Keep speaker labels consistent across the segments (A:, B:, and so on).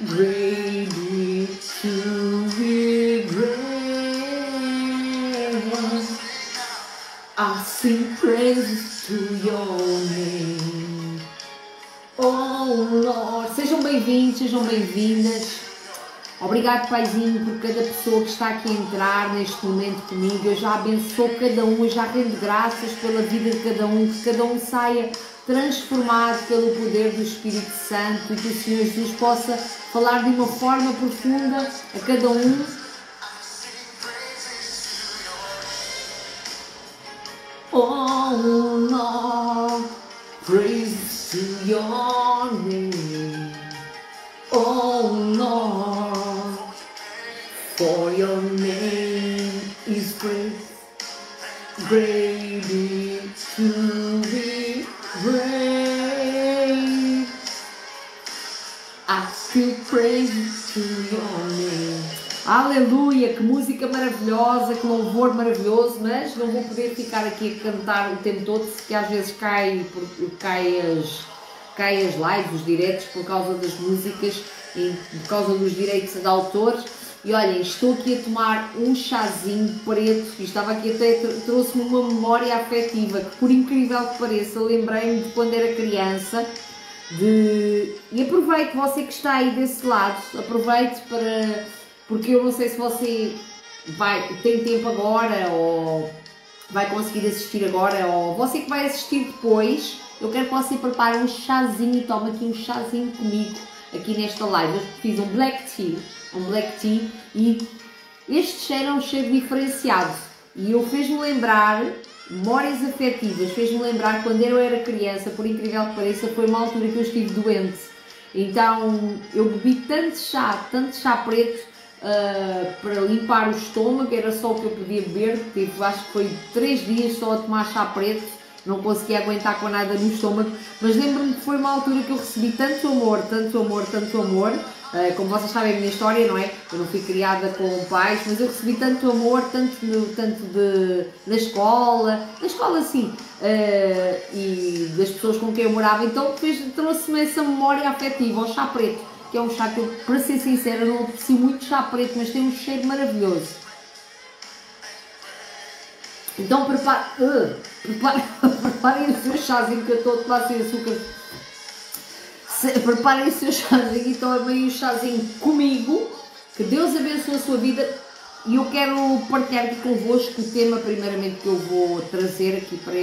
A: Ready to be great. I sing praises to your name. Oh Lord, sejam bem-vindos, sejam bem-vindas. Obrigado, Paizinho, por cada pessoa que está aqui a entrar neste momento comigo. Eu já abençoo cada um, eu já rendo graças pela vida de cada um, que cada um saia transformado pelo poder do Espírito Santo e que o Senhor Jesus possa falar de uma forma profunda a cada um. Oh Lord, praise to your name. Oh Lord, for your name is great, greatly to be praised. I still praise to your name. Aleluia, que música maravilhosa, que louvor maravilhoso, mas não vou poder ficar aqui a cantar o tempo todo, porque às vezes cai as lives, os diretos, por causa das músicas e por causa dos direitos de autor. E olhem, estou aqui a tomar um chazinho preto e estava aqui até, trouxe-me uma memória afetiva que, por incrível que pareça, lembrei-me de quando era criança. E aproveite, você que está aí desse lado, aproveite porque eu não sei se você tem tempo agora ou vai conseguir assistir agora, ou você que vai assistir depois. Eu quero que você prepare um chazinho e tome aqui um chazinho comigo aqui nesta live. Eu fiz um black tea e este cheiro é um cheiro diferenciado e eu fez-me lembrar memórias afetivas, fez-me lembrar quando eu era criança, por incrível que pareça, foi uma altura que eu estive doente, então eu bebi tanto chá preto para limpar o estômago, era só o que eu podia beber, acho que foi 3 dias só a tomar chá preto, não conseguia aguentar com nada no estômago, mas lembro-me que foi uma altura que eu recebi tanto amor, como vocês sabem a minha história, não é? Eu não fui criada com pais, mas eu recebi tanto amor, na escola sim, e das pessoas com quem eu morava, então trouxe-me essa memória afetiva ao chá preto, que é um chá que eu, para ser sincera, não aprecio muito chá preto, mas tem um cheiro maravilhoso. Então preparem o seu chazinho, que eu estou a tomar sem açúcar. Preparem o seu chazinho e tomem o chazinho comigo. Que Deus abençoe a sua vida. E eu quero partilhar aqui convosco o tema, primeiramente, que eu vou trazer aqui para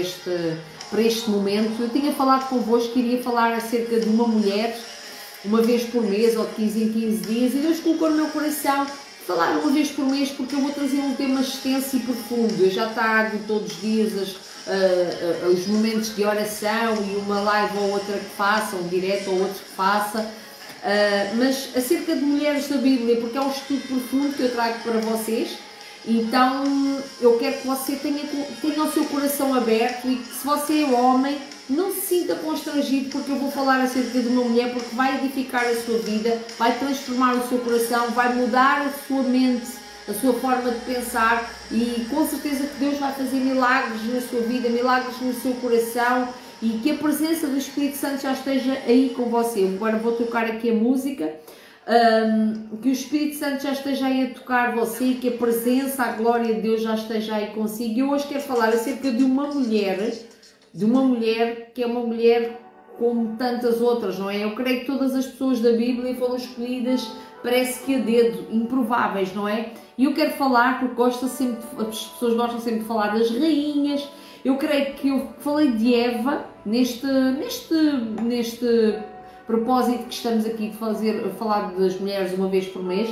A: este momento. Eu tinha falado convosco que iria falar acerca de uma mulher, uma vez por mês ou de 15 em 15 dias, e Deus colocou no meu coração falar uma vez por mês, porque eu vou trazer um tema extenso e profundo. Eu já trago todos os dias os momentos de oração e uma live ou outra que faça, um direto ou outro que faça, mas acerca de mulheres da Bíblia, porque é um estudo profundo que eu trago para vocês. Então eu quero que você tenha o seu coração aberto e que, se você é homem, não se sinta constrangido, porque eu vou falar acerca de uma mulher, porque vai edificar a sua vida, vai transformar o seu coração, vai mudar a sua mente, a sua forma de pensar, e com certeza que Deus vai fazer milagres na sua vida, milagres no seu coração, e que a presença do Espírito Santo já esteja aí com você. Agora vou tocar aqui a música, que o Espírito Santo já esteja aí a tocar você, que a presença, a glória de Deus já esteja aí consigo. E eu hoje quero falar acerca de uma mulher que é uma mulher como tantas outras, não é? Eu creio que todas as pessoas da Bíblia foram escolhidas, parece que a dedo, improváveis, não é? E eu quero falar, porque as pessoas gostam sempre de falar das rainhas. Eu creio que eu falei de Eva neste propósito que estamos aqui de falar das mulheres uma vez por mês.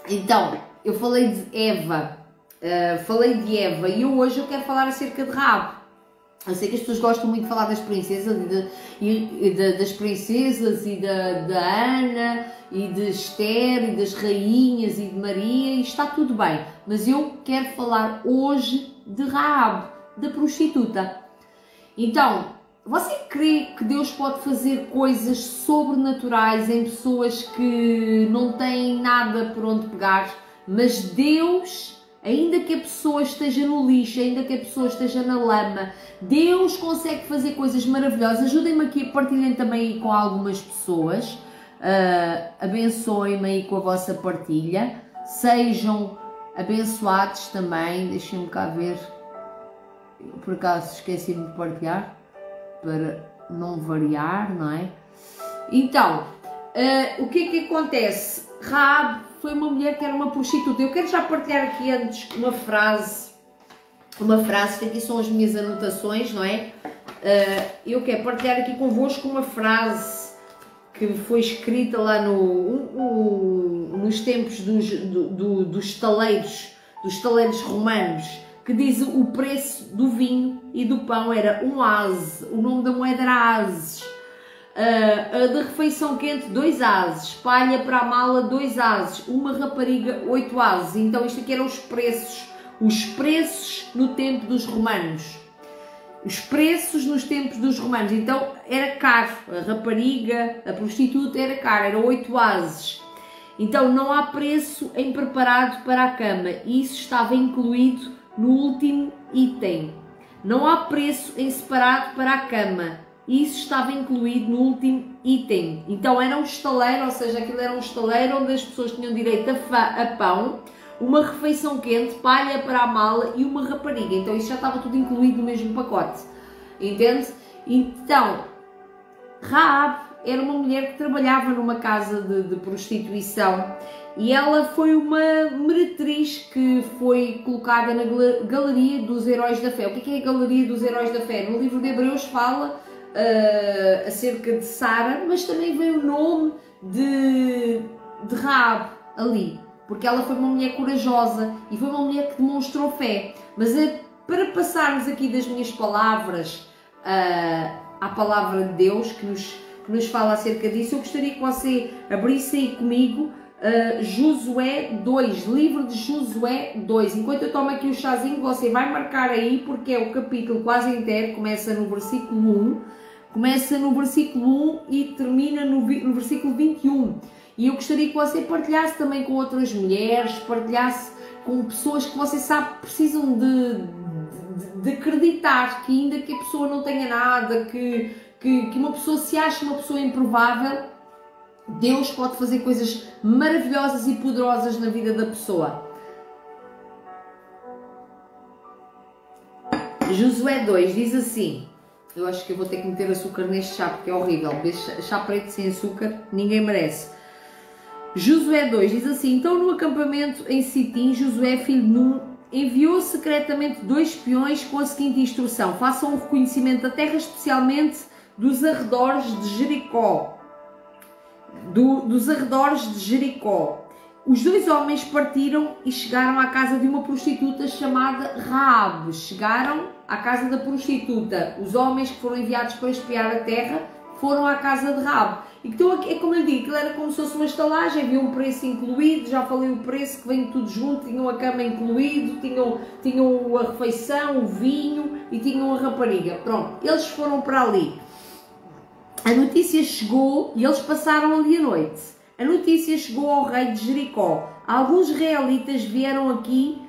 A: Então, eu falei de Eva, e hoje eu quero falar acerca de Rahab. Eu sei que as pessoas gostam muito de falar das princesas e da Ana e de Esther e das rainhas e de Maria, e está tudo bem, mas eu quero falar hoje de Rahab, da prostituta. Então, você crê que Deus pode fazer coisas sobrenaturais em pessoas que não têm nada por onde pegar, mas Deus ainda que a pessoa esteja no lixo, ainda que a pessoa esteja na lama, Deus consegue fazer coisas maravilhosas. Ajudem-me aqui, partilhem também aí com algumas pessoas, abençoem-me aí com a vossa partilha, sejam abençoados também. Deixem-me cá ver, por acaso esqueci-me de partilhar, para não variar, não é? Então, o que é que acontece? Rahab foi uma mulher que era uma prostituta. Eu quero já partilhar aqui antes uma frase, aqui são as minhas anotações, não é? Eu quero partilhar aqui convosco uma frase que foi escrita lá nos tempos dos taleiros romanos, que diz: o preço do vinho e do pão era um aze, o nome da moeda era azes. A da refeição quente, 2 ases, palha para a mala, 2 ases, uma rapariga, 8 ases. Então isto aqui eram os preços no tempo dos romanos. Os preços nos tempos dos romanos. Então era caro, a rapariga, a prostituta era cara, era 8 ases. Então não há preço em preparado para a cama, isso estava incluído no último item. Não há preço em separado para a cama, isso estava incluído no último item. Então era um estaleiro, ou seja, aquilo era um estaleiro onde as pessoas tinham direito a pão, uma refeição quente, palha para a mala e uma rapariga. Então isso já estava tudo incluído no mesmo pacote, entende? Então Rahab era uma mulher que trabalhava numa casa de prostituição e ela foi uma meretriz que foi colocada na Galeria dos Heróis da Fé. O que é a Galeria dos Heróis da Fé? No livro de Hebreus fala acerca de Sara, mas também vem o nome de Rahab ali, porque ela foi uma mulher corajosa e foi uma mulher que demonstrou fé. Mas para passarmos aqui das minhas palavras à palavra de Deus que nos fala acerca disso, eu gostaria que você abrisse aí comigo Josué 2, livro de Josué 2. Enquanto eu tomo aqui o chazinho, você vai marcar aí, porque é o capítulo quase inteiro, começa no versículo 1 e termina no versículo 21. E eu gostaria que você partilhasse também com outras mulheres, partilhasse com pessoas que você sabe precisam de acreditar que ainda que a pessoa não tenha nada, que uma pessoa se ache uma pessoa improvável, Deus pode fazer coisas maravilhosas e poderosas na vida da pessoa. Josué 2 diz assim, eu acho que eu vou ter que meter açúcar neste chá porque é horrível, chá preto sem açúcar, ninguém merece. Josué 2 diz assim: então no acampamento em Sitim, Josué, filho de Nun, enviou secretamente 2 espiões com a seguinte instrução: façam um reconhecimento da terra, especialmente dos arredores de Jericó. Dos arredores de Jericó. Os 2 homens partiram e chegaram à casa de uma prostituta chamada Rahab. Chegaram à casa da prostituta. Os homens que foram enviados para espiar a terra foram à casa de Rahab. Então é como eu digo, aquilo era como se fosse uma estalagem, havia um preço incluído, já falei o preço que vem tudo junto, tinham a cama incluído, tinham a refeição, o vinho e tinham a rapariga. Pronto, eles foram para ali. A notícia chegou e eles passaram ali a noite. A notícia chegou ao rei de Jericó. Alguns israelitas vieram aqui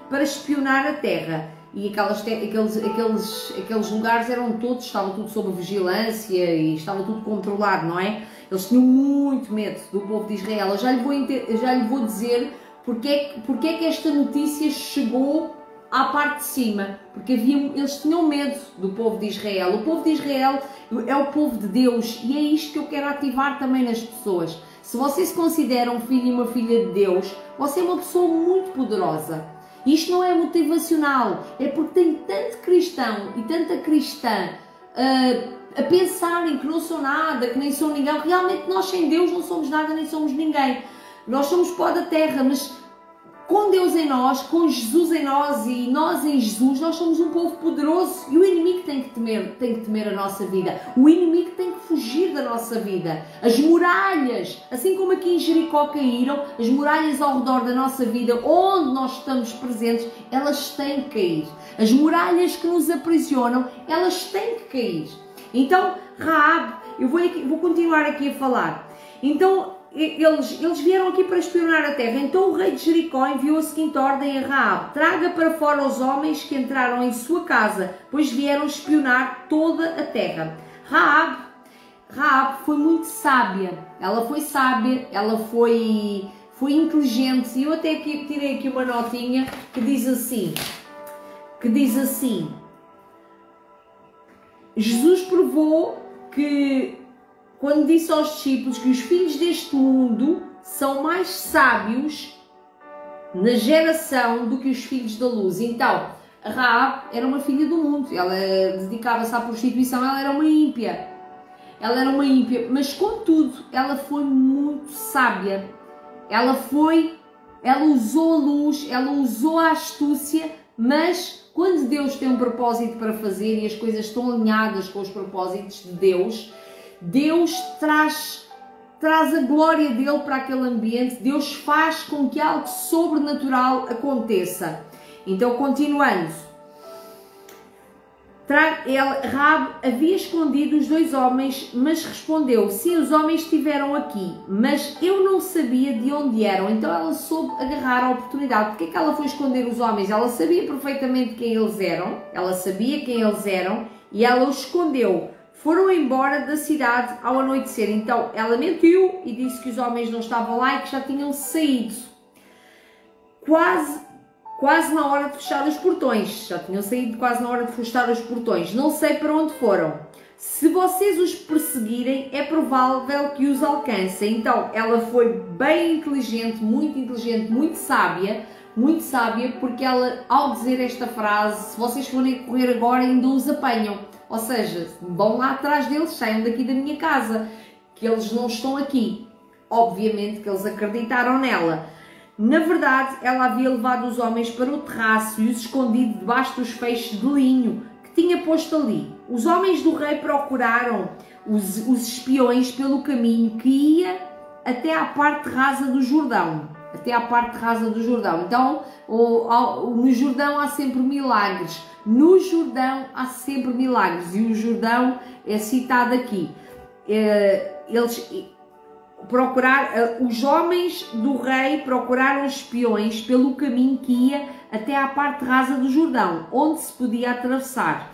A: para espionar a terra. E aqueles lugares estavam tudo sob vigilância e estava tudo controlado, não é? Eles tinham muito medo do povo de Israel. Eu já lhe vou dizer porque é que esta notícia chegou à parte de cima, porque eles tinham medo do povo de Israel. O povo de Israel é o povo de Deus e é isto que eu quero ativar também nas pessoas. Se você se considera um filho e uma filha de Deus, você é uma pessoa muito poderosa. Isto não é motivacional, é porque tem tanto cristão e tanta cristã a pensarem que não são nada, que nem são ninguém. Realmente nós sem Deus não somos nada nem somos ninguém. Nós somos pó da terra, mas com Deus em nós, com Jesus em nós e nós em Jesus, nós somos um povo poderoso e o inimigo tem que temer a nossa vida. O inimigo tem que fugir da nossa vida. As muralhas, assim como aqui em Jericó caíram, as muralhas ao redor da nossa vida, onde nós estamos presentes, elas têm que cair. As muralhas que nos aprisionam, elas têm que cair. Então, Rahab, eu vou continuar aqui a falar. Então, eles vieram aqui para espionar a terra. Então o rei de Jericó enviou a seguinte ordem a Raabe: traga para fora os homens que entraram em sua casa, pois vieram espionar toda a terra. Raabe foi muito sábia. Ela foi sábia, ela foi inteligente. E eu até aqui tirei aqui uma notinha que diz assim: Jesus provou que, quando disse aos discípulos que os filhos deste mundo são mais sábios na geração do que os filhos da luz. Então, a Raabe era uma filha do mundo, ela dedicava-se à prostituição, ela era uma ímpia. Mas contudo, ela foi muito sábia. Ela usou a luz, ela usou a astúcia, mas quando Deus tem um propósito para fazer e as coisas estão alinhadas com os propósitos de Deus traz a glória dele para aquele ambiente. Deus faz com que algo sobrenatural aconteça. Então, continuando, Raabe havia escondido os 2 homens, mas respondeu: sim, os homens estiveram aqui, mas eu não sabia de onde eram. Então ela soube agarrar a oportunidade. Porque é que ela foi esconder os homens? Ela sabia perfeitamente quem eles eram, e ela os escondeu. Foram embora da cidade ao anoitecer. Então ela mentiu e disse que os homens não estavam lá e que já tinham saído. Quase na hora de fechar os portões. Já tinham saído quase na hora de fechar os portões. Não sei para onde foram. Se vocês os perseguirem, é provável que os alcancem. Então ela foi bem inteligente, muito sábia, porque ela, ao dizer esta frase: se vocês forem correr agora, ainda os apanham. Ou seja, vão lá atrás deles, saiam daqui da minha casa, que eles não estão aqui. Obviamente que eles acreditaram nela. Na verdade, ela havia levado os homens para o terraço e os escondido debaixo dos feixes de linho que tinha posto ali. Os homens do rei procuraram os espiões pelo caminho que ia até à parte rasa do Jordão. Então, no Jordão há sempre milagres. E o Jordão é citado aqui. Os homens do rei procuraram espiões pelo caminho que ia até à parte rasa do Jordão, onde se podia atravessar.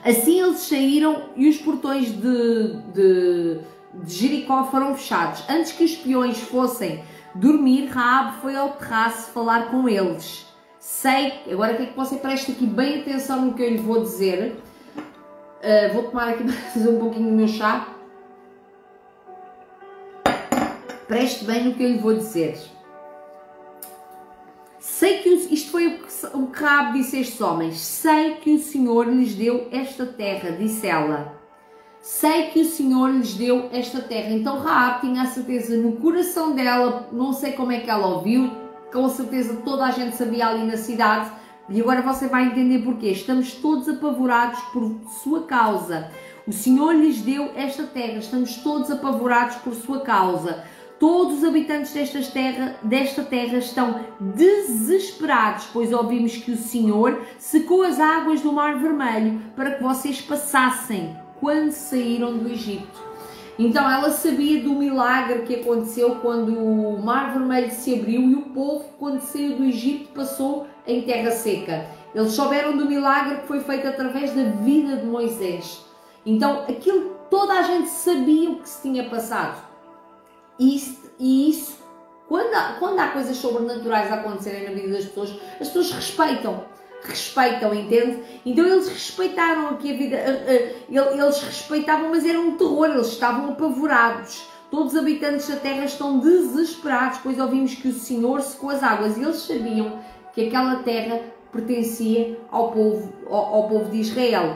A: Assim eles saíram e os portões de Jericó foram fechados. Antes que os espiões fossem dormir, Raabe foi ao terraço falar com eles. Agora quero que você preste aqui bem atenção no que eu lhe vou dizer. Vou tomar aqui mais um pouquinho do meu chá. Preste bem no que eu lhe vou dizer. Isto foi o que Raabe disse a estes homens. Sei que o Senhor lhes deu esta terra, disse ela. Então Raabe tinha a certeza no coração dela, não sei como é que ela ouviu, com certeza toda a gente sabia ali na cidade, e agora você vai entender porquê. Estamos todos apavorados por sua causa. O Senhor lhes deu esta terra, estamos todos apavorados por sua causa. Todos os habitantes desta terra estão desesperados, pois ouvimos que o Senhor secou as águas do Mar Vermelho para que vocês passassem quando saíram do Egito. Então ela sabia do milagre que aconteceu quando o Mar Vermelho se abriu e o povo, quando saiu do Egito, passou em terra seca. Eles souberam do milagre que foi feito através da vida de Moisés. Então toda a gente sabia o que se tinha passado. E isso, quando há coisas sobrenaturais a acontecerem na vida das pessoas, as pessoas respeitam, entende? Então eles respeitaram aqui a vida, eles respeitavam, mas era um terror, eles estavam apavorados. Todos os habitantes da terra estão desesperados, pois ouvimos que o Senhor secou as águas, e eles sabiam que aquela terra pertencia ao povo de Israel.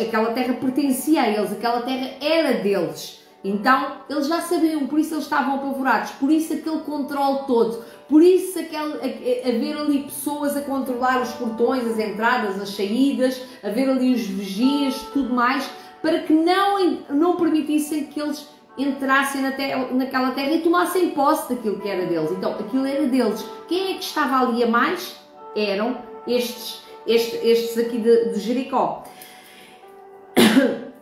A: Aquela terra pertencia a eles, aquela terra era deles. Então, eles já sabiam, por isso eles estavam apavorados, por isso aquele controle todo, por isso haver ali pessoas a controlar os portões, as entradas, as saídas, haver ali os vigias, tudo mais, para que não permitissem que eles entrassem naquela terra e tomassem posse daquilo que era deles. Então, aquilo era deles. Quem é que estava ali a mais? Eram estes aqui de Jericó.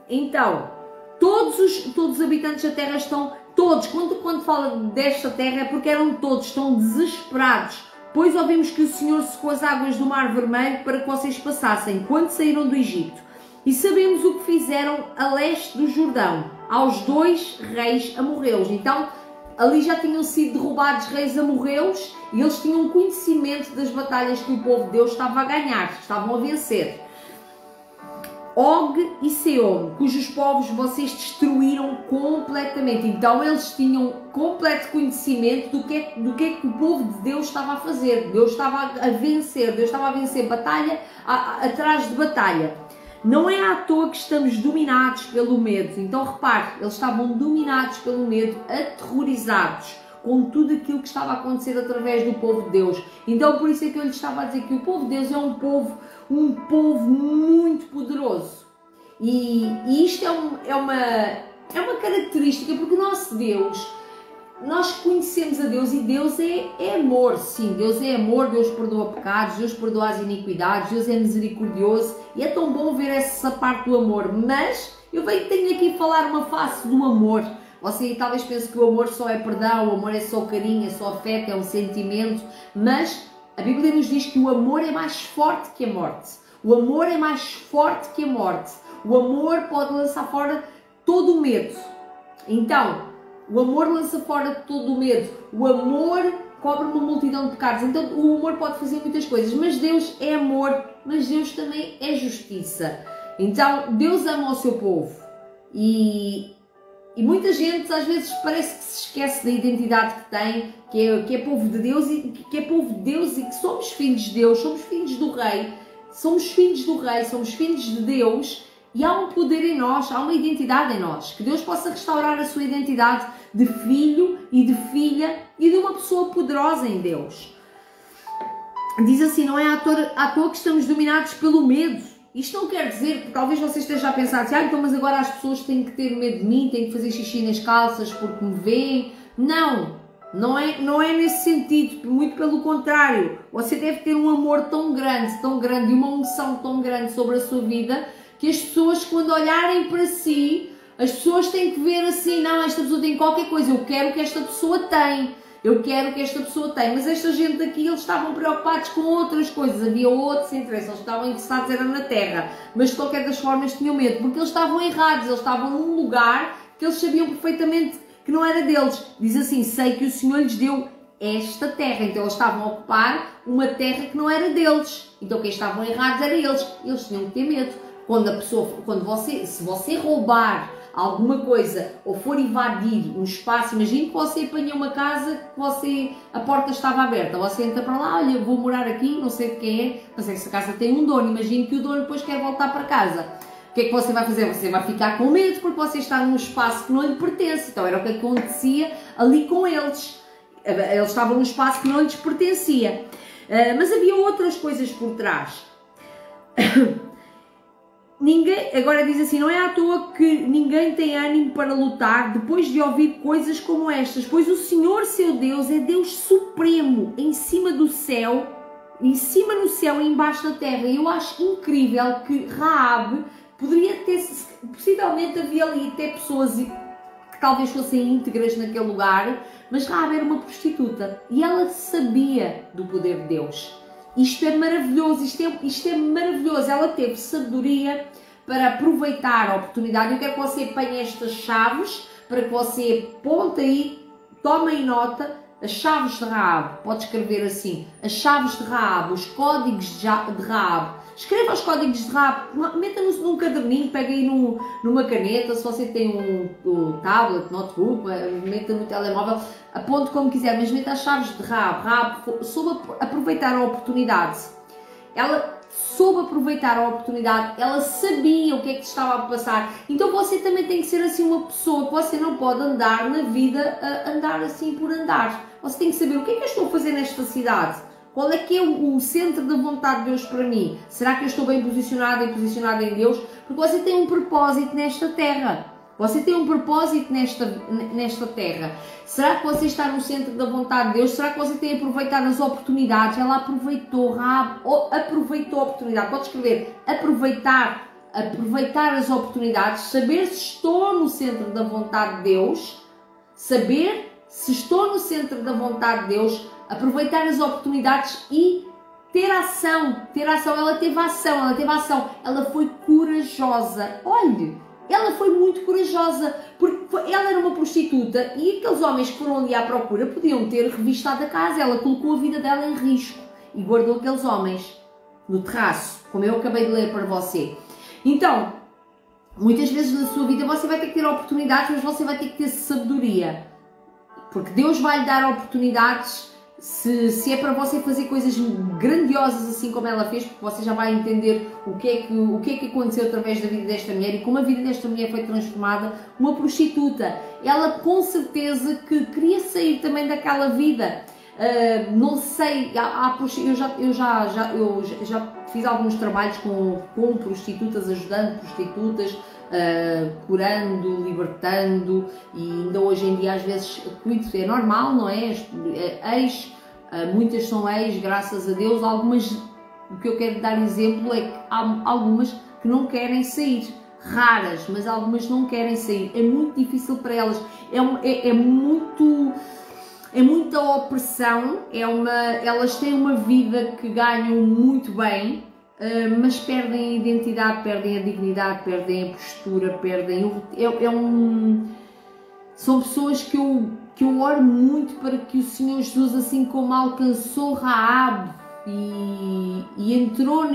A: Então, todos os habitantes da terra estão todos, quando fala desta terra é porque eram todos, estão desesperados. Pois ouvimos que o Senhor secou as águas do Mar Vermelho para que vocês passassem, quando saíram do Egito. E sabemos o que fizeram a leste do Jordão, aos 2 reis amorreus. Então, ali já tinham sido derrubados reis amorreus e eles tinham conhecimento das batalhas que o povo de Deus estava a ganhar, estavam a vencer. Og e Seom, cujos povos vocês destruíram completamente. Então eles tinham completo conhecimento do que é que o povo de Deus estava a fazer. Deus estava a vencer, Deus estava a vencer batalha atrás de batalha. Não é à toa que estamos dominados pelo medo. Então repare, eles estavam dominados pelo medo, aterrorizados com tudo aquilo que estava a acontecer através do povo de Deus. Então por isso é que eu lhes estava a dizer que o povo de Deus é um povo muito poderoso. E isto é uma característica, porque o nosso Deus, nós conhecemos a Deus e Deus é amor, sim, Deus é amor, Deus perdoa pecados, Deus perdoa as iniquidades, Deus é misericordioso e é tão bom ver essa parte do amor, mas eu tenho aqui a falar uma face do amor. Você talvez pense que o amor só é perdão, o amor é só carinho, é só afeto, é um sentimento, mas a Bíblia nos diz que o amor é mais forte que a morte. O amor é mais forte que a morte. O amor pode lançar fora todo o medo. Então, o amor lança fora todo o medo. O amor cobre uma multidão de pecados. Então, o amor pode fazer muitas coisas. Mas Deus é amor, mas Deus também é justiça. Então, Deus ama o seu povo. E muita gente às vezes parece que se esquece da identidade que tem, que é povo de Deus e que somos filhos de Deus, somos filhos do Rei, somos filhos de Deus e há um poder em nós, há uma identidade em nós. Que Deus possa restaurar a sua identidade de filho e de filha e de uma pessoa poderosa em Deus. Diz assim, não é à toa que estamos dominados pelo medo. Isto não quer dizer que talvez você esteja a pensar assim, então mas agora as pessoas têm que ter medo de mim, têm que fazer xixi nas calças porque me veem. Não é nesse sentido, muito pelo contrário. Você deve ter um amor tão grande e uma unção tão grande sobre a sua vida que as pessoas, quando olharem para si, as pessoas têm que ver assim, não, esta pessoa tem qualquer coisa, eu quero que esta pessoa tenha. Mas esta gente aqui, eles estavam preocupados com outras coisas, havia outros interesses, eles estavam interessados era na terra, mas de qualquer das formas tinham medo, porque eles estavam errados, eles estavam num lugar que eles sabiam perfeitamente que não era deles. Diz assim, sei que o Senhor lhes deu esta terra, então eles estavam a ocupar uma terra que não era deles, então quem estavam errados era eles tinham que ter medo. Se você roubar alguma coisa ou for invadir um espaço, imagine que você apanhou uma casa que a porta estava aberta, você entra para lá, olha, vou morar aqui, não sei de quem é, mas essa casa tem um dono, imagine que o dono depois quer voltar para casa. O que é que você vai fazer? Você vai ficar com medo porque você está num espaço que não lhe pertence. Então era o que acontecia ali com eles. Eles estavam num espaço que não lhes pertencia. Mas havia outras coisas por trás. Agora diz assim, não é à toa que ninguém tem ânimo para lutar depois de ouvir coisas como estas, pois o Senhor seu Deus é Deus supremo em cima do céu, em cima no céu e embaixo da terra. E eu acho incrível que Raabe poderia ter, possivelmente havia ali até pessoas que talvez fossem íntegras naquele lugar, mas Raabe era uma prostituta e ela sabia do poder de Deus. Isto é maravilhoso, isto é maravilhoso. Ela teve sabedoria para aproveitar a oportunidade. Eu quero que você apanhe estas chaves, para que você aponte aí, tome em nota, as chaves de Raabe. Pode escrever assim, as chaves de Raabe, os códigos de Raabe. Escreva os códigos de Raabe, meta-nos num caderninho, pega aí numa caneta, se você tem um tablet, notebook, meta no telemóvel, aponte como quiser, mas meta as chaves de Raabe. Raabe soube aproveitar a oportunidade. Ela soube aproveitar a oportunidade, ela sabia o que é que estava a passar. Então você também tem que ser assim uma pessoa que você não pode andar na vida, andar assim por andar. Você tem que saber o que é que eu estou a fazer nesta cidade. Qual é que é o centro da vontade de Deus para mim? Será que eu estou bem posicionada e posicionada em Deus? Porque você tem um propósito nesta terra. Você tem um propósito nesta terra. Será que você está no centro da vontade de Deus? Será que você tem aproveitado as oportunidades? Ela aproveitou, aproveitou a oportunidade. Pode escrever, aproveitar as oportunidades, saber se estou no centro da vontade de Deus. saber se estou no centro da vontade de Deus, aproveitar as oportunidades e ter ação. Ela teve ação, ela foi corajosa. Olhe, ela foi muito corajosa, porque ela era uma prostituta e aqueles homens que foram ali à procura podiam ter revistado a casa. Ela colocou a vida dela em risco e guardou aqueles homens no terraço, como eu acabei de ler para você. Então, muitas vezes na sua vida você vai ter que ter oportunidades, mas você vai ter que ter sabedoria, porque Deus vai lhe dar oportunidades. Se é para você fazer coisas grandiosas assim como ela fez, porque você já vai entender o que é que aconteceu através da vida desta mulher e como a vida desta mulher foi transformada. Uma prostituta, ela com certeza que queria sair também daquela vida. Não sei, eu já fiz alguns trabalhos com prostitutas, ajudando prostitutas, curando, libertando, e ainda hoje em dia às vezes cuido, é normal, não é? Muitas são ex, graças a Deus. Algumas, o que eu quero dar exemplo é que há algumas que não querem sair, raras, mas algumas não querem sair, é muito difícil para elas, é muita opressão, elas têm uma vida que ganham muito bem, mas perdem a identidade, perdem a dignidade, perdem a postura, são pessoas que eu oro muito para que o Senhor Jesus, assim como alcançou Raabe e entrou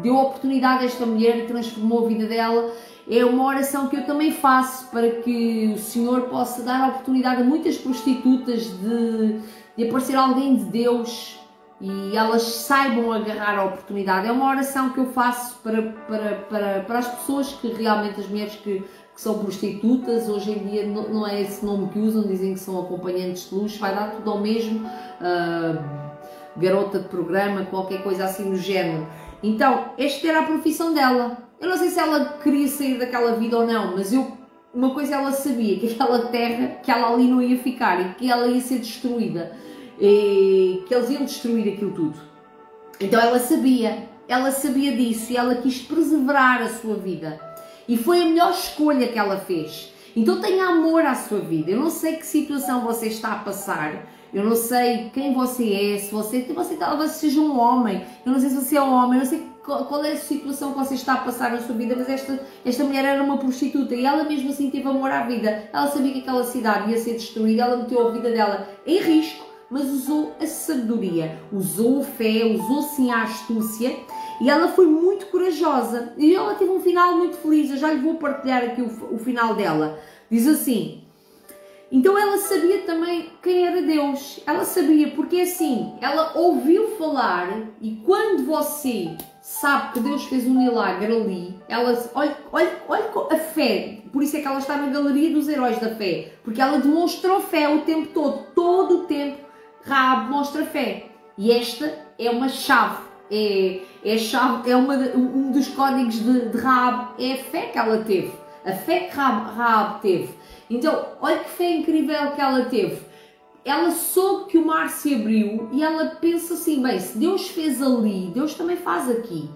A: deu oportunidade a esta mulher e transformou a vida dela, é uma oração que eu também faço para que o Senhor possa dar oportunidade a muitas prostitutas de aparecer alguém de Deus e elas saibam agarrar a oportunidade. É uma oração que eu faço para as pessoas que realmente, as mulheres que são prostitutas. Hoje em dia não é esse nome que usam, dizem que são acompanhantes de luxo, vai dar tudo ao mesmo, garota de programa, qualquer coisa assim do género. Então, esta era a profissão dela. Eu não sei se ela queria sair daquela vida ou não, mas uma coisa ela sabia, que aquela terra, que ela ali não ia ficar e que ela ia ser destruída, e que eles iam destruir aquilo tudo. Então ela sabia disso e ela quis preservar a sua vida. E foi a melhor escolha que ela fez. Então tenha amor à sua vida. Eu não sei que situação você está a passar, eu não sei quem você é, se você talvez seja um homem, eu não sei se você é um homem, eu não sei qual é a situação que você está a passar na sua vida, mas esta mulher era uma prostituta e ela mesmo assim teve amor à vida. Ela sabia que aquela cidade ia ser destruída, ela meteu a vida dela em risco, mas usou a sabedoria, usou a fé, usou sim a astúcia e ela foi muito corajosa e ela teve um final muito feliz. Eu já lhe vou partilhar aqui o final dela. Diz assim: então ela sabia também quem era Deus, ela sabia, porque assim, ela ouviu falar, e quando você sabe que Deus fez um milagre ali, olha a fé, por isso é que ela está na galeria dos heróis da fé, porque ela demonstrou fé o tempo todo o tempo. Raabe mostra fé, e esta é uma chave, um dos códigos de Raabe, é a fé que ela teve, a fé que Raabe teve. Então, olha que fé incrível que ela teve. Ela soube que o mar se abriu e ela pensa assim, bem, se Deus fez ali, Deus também faz aqui.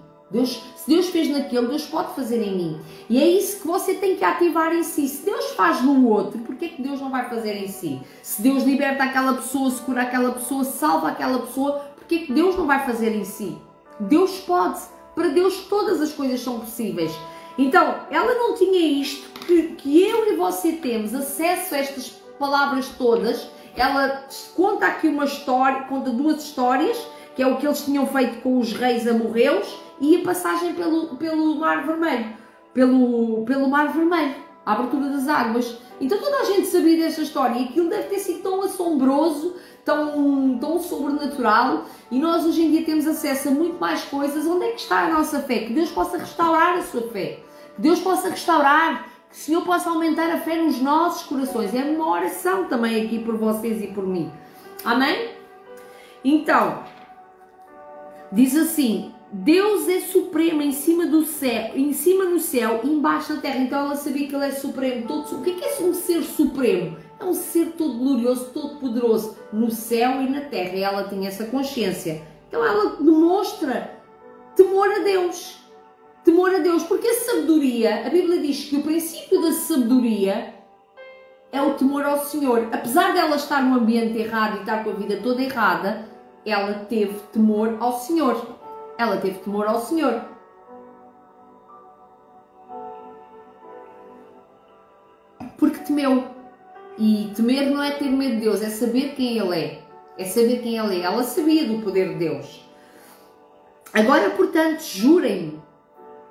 A: Se Deus fez naquele, Deus pode fazer em mim. E é isso que você tem que ativar em si. Se Deus faz no outro, por que Deus não vai fazer em si? Se Deus liberta aquela pessoa, se cura aquela pessoa, salva aquela pessoa, por que Deus não vai fazer em si? Deus pode. Para Deus todas as coisas são possíveis. Então, ela não tinha isto que eu e você temos acesso a estas palavras todas. Ela conta aqui uma história, conta duas histórias, que é o que eles tinham feito com os reis amorreus e a passagem pelo Mar Vermelho, pelo Mar Vermelho, a abertura das águas. Então toda a gente sabia desta história e aquilo deve ter sido tão assombroso, tão sobrenatural, e nós hoje em dia temos acesso a muito mais coisas. Onde é que está a nossa fé? Que Deus possa restaurar a sua fé, que Deus possa restaurar, que o Senhor possa aumentar a fé nos nossos corações. É uma oração também aqui por vocês e por mim. Amém? Então, diz assim: Deus é supremo em cima do céu, em cima no céu e embaixo na terra. Então ela sabia que Ele é supremo. O que é um ser supremo? É um ser todo glorioso, todo poderoso no céu e na terra. E ela tinha essa consciência. Então ela demonstra temor a Deus. Temor a Deus, porque a sabedoria, a Bíblia diz que o princípio da sabedoria é o temor ao Senhor. Apesar dela estar no ambiente errado e estar com a vida toda errada, ela teve temor ao Senhor. Ela teve temor ao Senhor. Porque temeu. E temer não é ter medo de Deus, é saber quem Ele é. É saber quem Ele é. Ela sabia do poder de Deus. Agora, portanto, jurem-me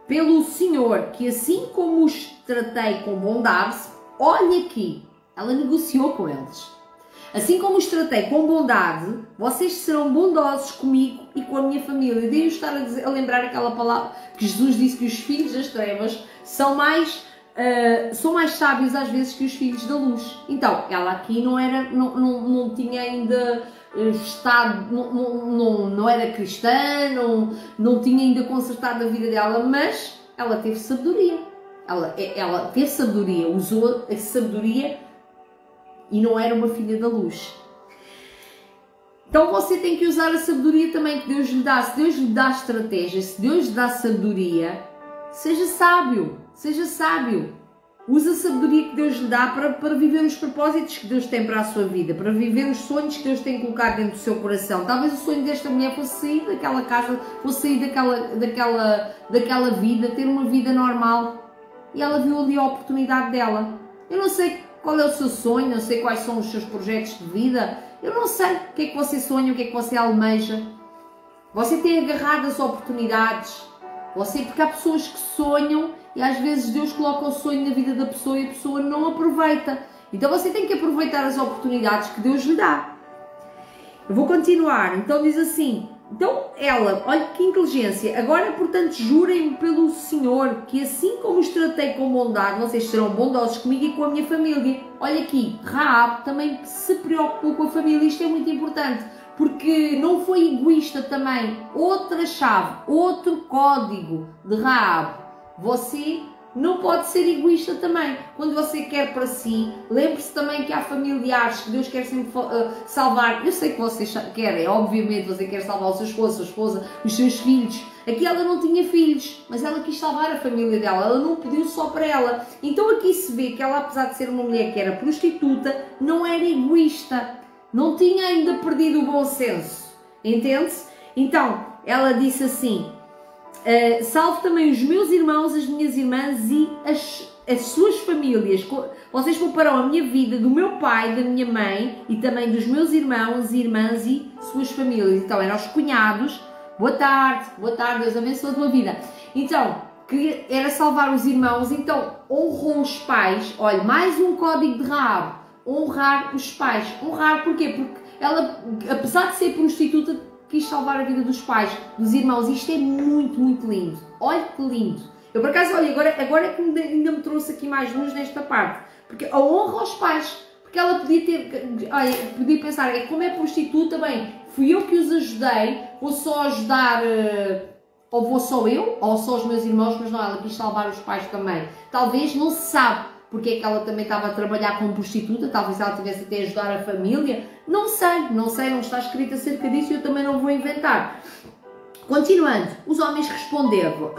A: pelo Senhor que assim como os tratei com bondade, olhe aqui, ela negociou com eles. Assim como os tratei com bondade, vocês serão bondosos comigo e com a minha família. Devo estar a lembrar aquela palavra que Jesus disse que os filhos das trevas são mais sábios às vezes que os filhos da luz. Então, ela aqui não tinha ainda estado, não era cristã, não tinha ainda consertado a vida dela, mas ela teve sabedoria. Ela teve sabedoria, usou a sabedoria e não era uma filha da luz. Então você tem que usar a sabedoria também que Deus lhe dá. Se Deus lhe dá estratégia, se Deus lhe dá sabedoria, seja sábio, seja sábio. Use a sabedoria que Deus lhe dá para viver os propósitos que Deus tem para a sua vida, para viver os sonhos que Deus tem colocado dentro do seu coração. Talvez o sonho desta mulher fosse sair daquela casa, fosse sair daquela vida, ter uma vida normal. E ela viu ali a oportunidade dela. Eu não sei qual é o seu sonho, não sei quais são os seus projetos de vida, eu não sei o que é que você sonha, o que é que você almeja. Você tem agarrado as oportunidades, porque há pessoas que sonham e às vezes Deus coloca o sonho na vida da pessoa e a pessoa não aproveita. Então você tem que aproveitar as oportunidades que Deus lhe dá. Eu vou continuar, então diz assim, então ela, olha que inteligência, agora portanto jurem pelo Senhor que assim como os tratei com bondade, vocês serão bondosos comigo e com a minha família. Olha aqui, Raab também se preocupou com a família, isto é muito importante, porque não foi egoísta também. Outra chave, outro código de Raab, você não pode ser egoísta também. Quando você quer para si, lembre-se também que há familiares que Deus quer sempre salvar. Eu sei que você quer, obviamente você quer salvar o seu esposo, a sua esposa, os seus filhos. Aqui ela não tinha filhos, mas ela quis salvar a família dela, ela não pediu só para ela. Então aqui se vê que ela, apesar de ser uma mulher que era prostituta, não era egoísta, não tinha ainda perdido o bom senso, entende-se? Então, ela disse assim, salve também os meus irmãos, as minhas irmãs e as suas famílias. Vocês pouparão a minha vida do meu pai, da minha mãe e também dos meus irmãos e irmãs e suas famílias. Então eram os cunhados. Boa tarde, Deus abençoe a tua vida. Então, que era salvar os irmãos, então honrou os pais. Olha, mais um código de Raab, honrar os pais. Honrar porquê? Porque ela, apesar de ser prostituta, quis salvar a vida dos pais, dos irmãos. Isto é muito, muito lindo. Olha que lindo. Eu por acaso, olha, agora é que ainda me trouxe aqui mais luz nesta parte. Porque a honra aos pais. Porque ela podia pensar, como é prostituta, bem, fui eu que os ajudei, vou só ajudar, ou vou só eu, ou só os meus irmãos, mas não, ela quis salvar os pais também. Talvez, não se sabe porque é que ela também estava a trabalhar como prostituta, talvez ela tivesse até a ajudar a família, não sei, não está escrito acerca disso e eu também não vou inventar. Continuando, os homens responderam,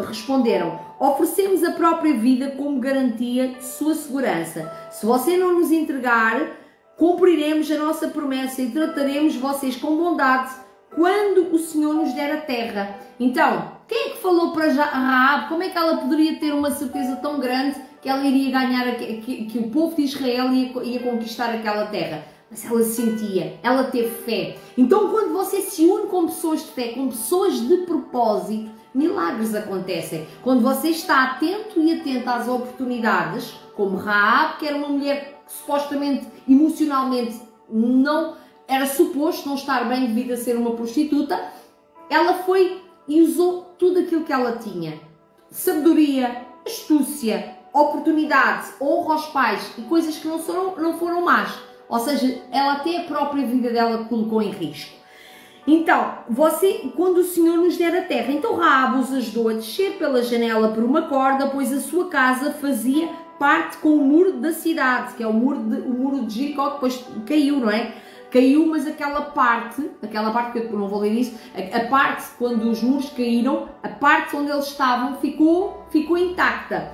A: oferecemos a própria vida como garantia de sua segurança. Se você não nos entregar, cumpriremos a nossa promessa e trataremos vocês com bondade quando o Senhor nos der a terra. Então, quem é que falou para Raab? Como é que ela poderia ter uma certeza tão grande que ela iria ganhar, que o povo de Israel ia conquistar aquela terra? Mas ela sentia, ela teve fé. Então quando você se une com pessoas de fé, com pessoas de propósito, milagres acontecem. Quando você está atento e atenta às oportunidades, como Raab, que era uma mulher que supostamente, emocionalmente, não era suposto não estar bem devido a ser uma prostituta, ela foi e usou tudo aquilo que ela tinha. Sabedoria, astúcia, oportunidade, honra aos pais e coisas que não foram más. Ou seja, ela até a própria vida dela colocou em risco. Então, quando o Senhor nos der a terra, então Raab os ajudou a descer pela janela por uma corda, pois a sua casa fazia parte com o muro da cidade, que é o muro de Jericó, que depois caiu, não é? Caiu, mas aquela parte que eu não vou ler isso, a parte quando os muros caíram, a parte onde eles estavam ficou intacta.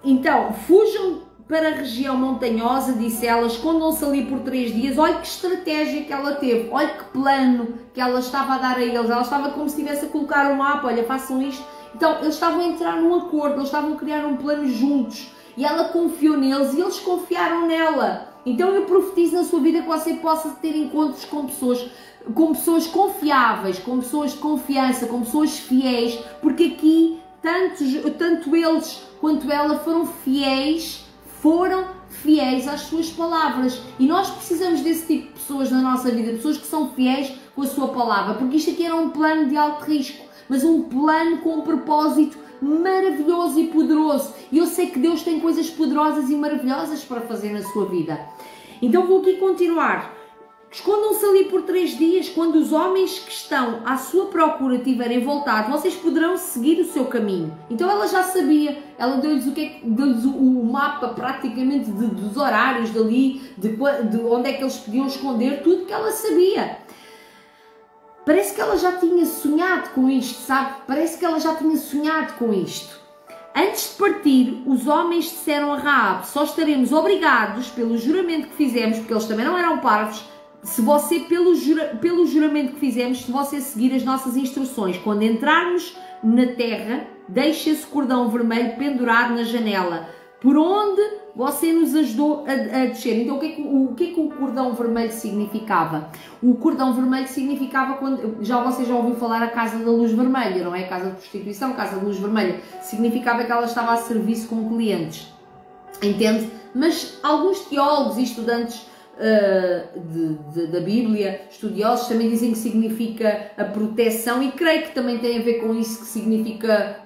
A: Então, fujam para a região montanhosa, disse ela, escondam-se ali por 3 dias. Olha que estratégia que ela teve, olha que plano que ela estava a dar a eles. Ela estava como se estivesse a colocar um mapa, olha, façam isto. Então, eles estavam a entrar num acordo, eles estavam a criar um plano juntos. E ela confiou neles e eles confiaram nela. Então, eu profetizo na sua vida que você possa ter encontros com pessoas confiáveis, com pessoas de confiança, com pessoas fiéis, porque aqui, tanto eles quanto ela foram fiéis às suas palavras. E nós precisamos desse tipo de pessoas na nossa vida, pessoas que são fiéis com a sua palavra, porque isto aqui era um plano de alto risco, mas um plano com um propósito maravilhoso e poderoso. E eu sei que Deus tem coisas poderosas e maravilhosas para fazer na sua vida. Então vou aqui continuar. Escondam-se ali por 3 dias, quando os homens que estão à sua procura tiverem voltado, vocês poderão seguir o seu caminho. Então ela já sabia, ela deu-lhes o mapa praticamente dos horários dali, de onde é que eles podiam esconder, tudo que ela sabia. Parece que ela já tinha sonhado com isto, sabe? Parece que ela já tinha sonhado com isto. Antes de partir, os homens disseram a Raabe: só estaremos obrigados pelo juramento que fizemos, porque eles também não eram parvos, se você, pelo juramento que fizemos, se você seguir as nossas instruções. Quando entrarmos na terra, deixe esse cordão vermelho pendurado na janela, por onde você nos ajudou a descer. Então, o que é que o cordão vermelho significava? O cordão vermelho significava, você já ouviu falar a Casa da Luz Vermelha, não é? A Casa de Prostituição, Casa da Luz Vermelha. Significava que ela estava a serviço com clientes. Entende? Mas alguns teólogos e estudantes da Bíblia, estudiosos, também dizem que significa a proteção, e creio que também tem a ver com isso, que significa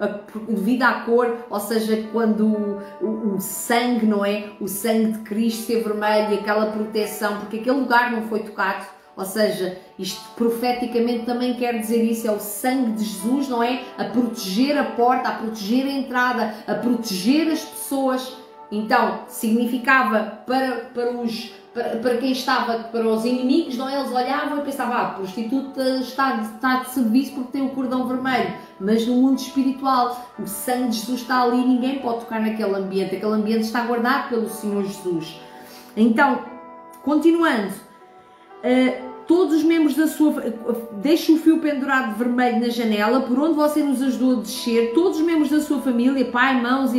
A: devido à cor, ou seja, quando o sangue, não é? O sangue de Cristo ser vermelho, aquela proteção, porque aquele lugar não foi tocado, ou seja, isto profeticamente também quer dizer isso, é o sangue de Jesus, não é? A proteger a porta, a proteger a entrada, a proteger as pessoas. Então, significava para quem estava, para os inimigos, não é? Eles olhavam e pensavam: a prostituta está de serviço porque tem o cordão vermelho. Mas no mundo espiritual, o sangue de Jesus está ali e ninguém pode tocar naquele ambiente. Aquele ambiente está guardado pelo Senhor Jesus. Então, continuando, todos os membros da sua... Deixe o fio pendurado de vermelho na janela, por onde você nos ajudou a descer. Todos os membros da sua família, pai, mães,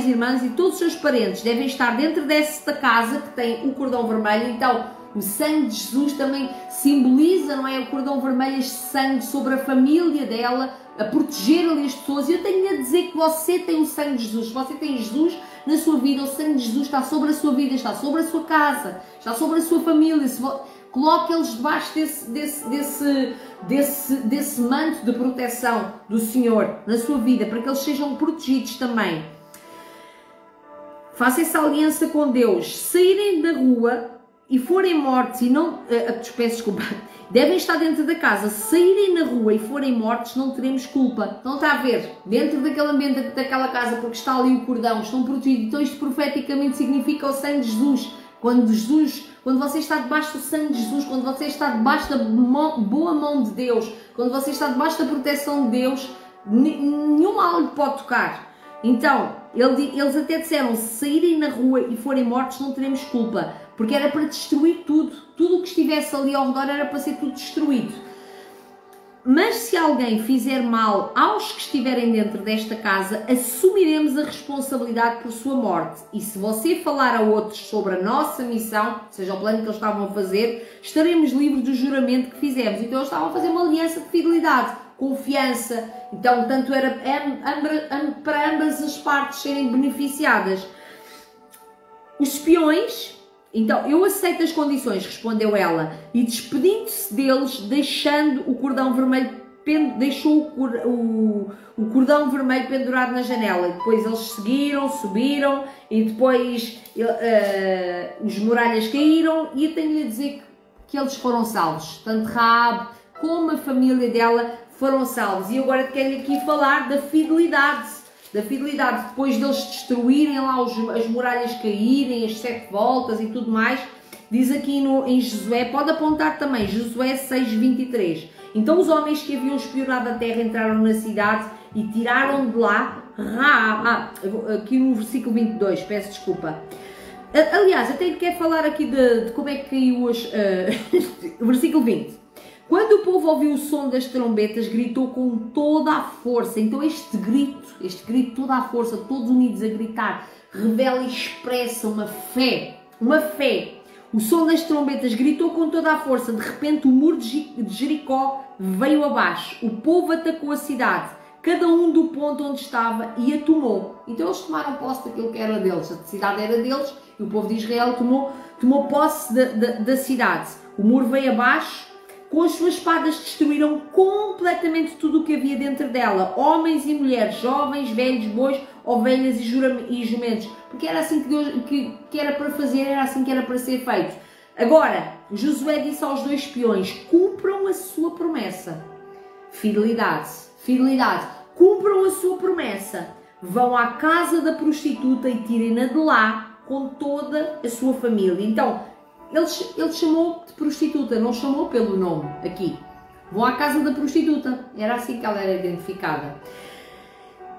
A: irmãs e todos os seus parentes devem estar dentro desta casa que tem o cordão vermelho. Então, o sangue de Jesus também simboliza, não é? O cordão vermelho, este sangue sobre a família dela, a proteger ali as pessoas. E eu tenho a dizer que você tem o sangue de Jesus. Se você tem Jesus na sua vida, o sangue de Jesus está sobre a sua vida, está sobre a sua casa, está sobre a sua família. Coloque-eles debaixo desse manto de proteção do Senhor na sua vida, para que eles sejam protegidos também. Faça essa aliança com Deus. Saírem da rua e forem mortos e não... peço desculpa. Devem estar dentro da casa. Saírem na rua e forem mortos, não teremos culpa. Não está a ver? Dentro daquele ambiente, daquela casa, porque está ali o cordão, estão protegidos. Então isto profeticamente significa o sangue de Jesus. Quando você está debaixo do sangue de Jesus, quando você está debaixo da boa mão de Deus, quando você está debaixo da proteção de Deus, nenhum mal lhe pode tocar. Então, eles até disseram: se saírem na rua e forem mortos, não teremos culpa, porque era para destruir tudo. Tudo o que estivesse ali ao redor era para ser tudo destruído. Mas se alguém fizer mal aos que estiverem dentro desta casa, assumiremos a responsabilidade por sua morte. E se você falar a outros sobre a nossa missão, ou seja, o plano que eles estavam a fazer, estaremos livres do juramento que fizemos. Então eles estavam a fazer uma aliança de fidelidade, confiança. Então, tanto era para ambas as partes serem beneficiadas. Os espiões... Então, eu aceito as condições, respondeu ela, e despedindo-se deles, deixando o cordão vermelho, deixou o cordão vermelho pendurado na janela. Depois eles seguiram, subiram, e depois os muralhas caíram, e eu tenho-lhe a dizer que eles foram salvos. Tanto Raabe como a família dela foram salvos. E agora quero aqui falar da fidelidade. Depois deles destruírem lá as muralhas, caírem, as 7 voltas e tudo mais, diz aqui em Josué, pode apontar também, Josué 6:23. Então os homens que haviam espionado a terra entraram na cidade e tiraram de lá aqui no versículo 22, peço desculpa. Aliás, até quero falar aqui de como é que caiu o versículo 20. Quando o povo ouviu o som das trombetas, gritou com toda a força. Então este grito, toda a força, todos unidos a gritar, revela e expressa uma fé. O som das trombetas gritou com toda a força. De repente o muro de Jericó veio abaixo. O povo atacou a cidade, cada um do ponto onde estava, e a tomou. Então eles tomaram posse daquilo que era deles. A cidade era deles e o povo de Israel tomou posse da cidade. O muro veio abaixo. Com as suas espadas destruíram completamente tudo o que havia dentro dela. Homens e mulheres, jovens, velhos, bois, ovelhas e jumentos. Porque era assim que Deus que era para fazer, era assim que era para ser feito. Agora, Josué disse aos 2 espiões: cumpram a sua promessa. Fidelidade. Cumpram a sua promessa. Vão à casa da prostituta e tirem-na de lá com toda a sua família. Então, ele chamou de prostituta, não chamou pelo nome aqui. Vão à casa da prostituta, era assim que ela era identificada.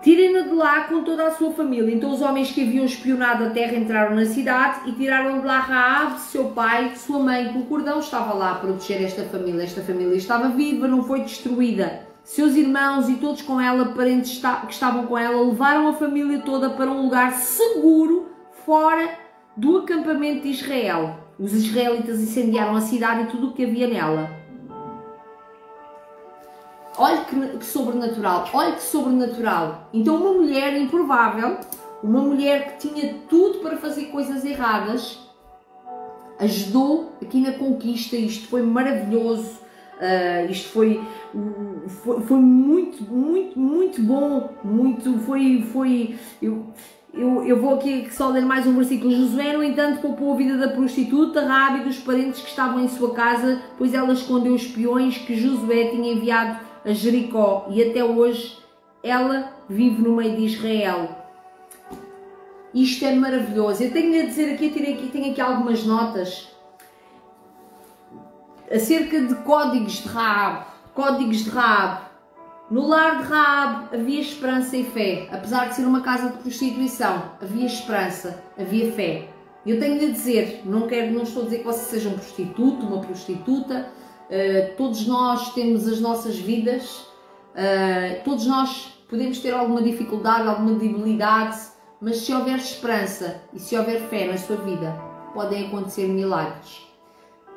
A: Tirem-na de lá com toda a sua família. Então os homens que haviam espionado a terra entraram na cidade e tiraram de lá Raabe, seu pai, sua mãe, que o cordão estava lá a proteger esta família. Esta família estava viva, não foi destruída. Seus irmãos e todos com ela, parentes que estavam com ela, levaram a família toda para um lugar seguro, fora do acampamento de Israel. Os israelitas incendiaram a cidade e tudo o que havia nela. Olha que sobrenatural. Então uma mulher improvável, uma mulher que tinha tudo para fazer coisas erradas, ajudou aqui na conquista. Isto foi maravilhoso. Isto foi muito bom. Eu vou aqui só ler mais um versículo. Josué, no entanto, poupou a vida da prostituta Raabe e dos parentes que estavam em sua casa, pois ela escondeu os espiões que Josué tinha enviado a Jericó, e até hoje ela vive no meio de Israel. Isto é maravilhoso. Eu tenho a dizer aqui, tenho aqui algumas notas acerca de códigos de Raabe. No lar de Raabe havia esperança e fé. Apesar de ser uma casa de prostituição, havia esperança, havia fé. Eu tenho de dizer, não estou a dizer que você seja um prostituto, uma prostituta. Todos nós temos as nossas vidas. Todos nós podemos ter alguma dificuldade, alguma debilidade, mas se houver esperança e se houver fé na sua vida, podem acontecer milagres.